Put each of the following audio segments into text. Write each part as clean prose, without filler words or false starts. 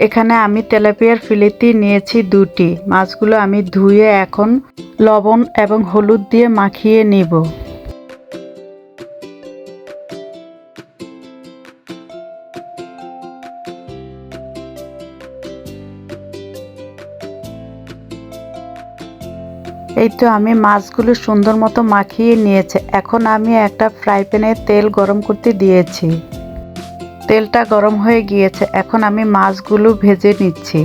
এখানে আমি তেলাপিয়ার ফিলেটি নিয়েছি 2টি। মাছগুলো আমি ধুয়ে এখন লবণ এবং হলুদ দিয়ে মাখিয়ে নিব। এই তো আমি মাছগুলো সুন্দর মতো মাখিয়ে নিয়েছি। এখন আমি একটা ফ্রাই প্যানে তেল গরম করতে দিয়েছি। তেলটা গরম হয়ে গিয়েছে, এখন আমি মাছগুলো ভেজে নিচ্ছি।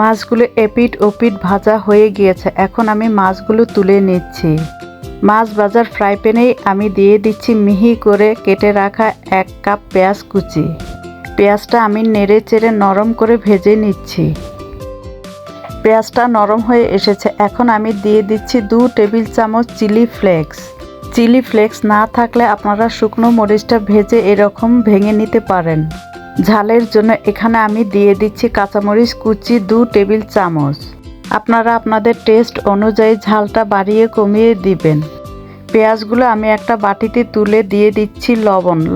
মাছগুলো এপিট ওপিট ভাজা হয়ে গিয়েছে, এখন আমি মাছগুলো তুলে নিচ্ছি। মাছ ভাজার ফ্রাই প্যানেই আমি দিয়ে দিচ্ছি মিহি করে কেটে রাখা 1 কাপ পেঁয়াজ কুচি। পেঁয়াজটা আমি নেড়ে চেড়ে নরম করে ভেজে নিচ্ছি। পেঁয়াজটা নরম হয়ে এসেছে, এখন আমি দিয়ে দিচ্ছি 2 টেবিল চামচ চিলি ফ্লেক্স। চিলি ফ্লেক্স না থাকলে আপনারা শুকনো মরিচটা ভেজে এরকম ভেঙে নিতে পারেন। ঝালের জন্য এখানে আমি দিয়ে দিচ্ছি কাঁচামরিচ কুচি 2 টেবিল চামচ। আপনারা আপনাদের টেস্ট অনুযায়ী ঝালটা বাড়িয়ে কমিয়ে দিবেন। পেঁয়াজগুলো আমি একটা বাটিতে তুলে দিয়ে দিচ্ছি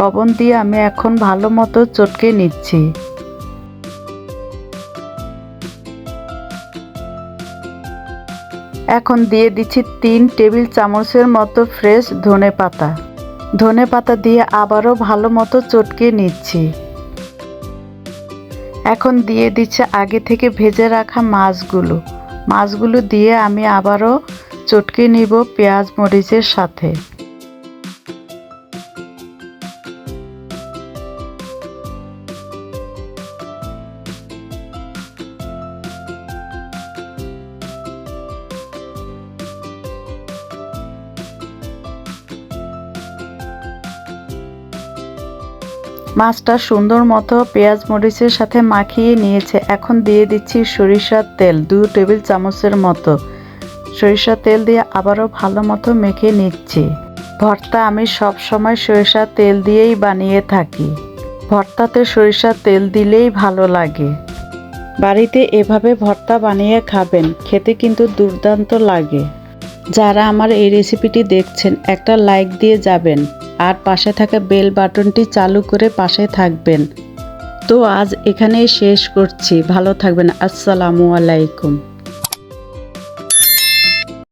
লবণ দিয়ে আমি এখন ভালো মতো চটকে নিচ্ছি। এখন দিয়ে দিচ্ছি 3 টেবিল চামচের মতো ফ্রেশ ধনেপাতা দিয়ে আবারও ভালো মতো চটকে নিচ্ছি। এখন দিয়ে দিচ্ছে আগে থেকে ভেজে রাখা মাছগুলো দিয়ে আমি আবারও চটকে নিব পেঁয়াজ মরিচের সাথে। মাছটা সুন্দর মতো পেঁয়াজ মরিচের সাথে মাখিয়ে নিয়েছে। এখন দিয়ে দিচ্ছি সরিষার তেল 2 টেবিল চামচের মতো। সরিষার তেল দিয়ে আবারও ভালো মতো মেখে নিচ্ছি। ভর্তা আমি সব সময় সরিষার তেল দিয়েই বানিয়ে থাকি। ভর্তাতে সরিষার তেল দিলেই ভালো লাগে। বাড়িতে এভাবে ভর্তা বানিয়ে খাবেন, খেতে কিন্তু দুর্দান্ত লাগে। যারা আমার এই রেসিপিটি দেখছেন একটা লাইক দিয়ে যাবেন আর পাশে থাকা বেল বাটনটি চালু করে পাশে থাকবেন। তো আজ এখানেই শেষ করছি। ভালো থাকবেন। আসসালামু আলাইকুম।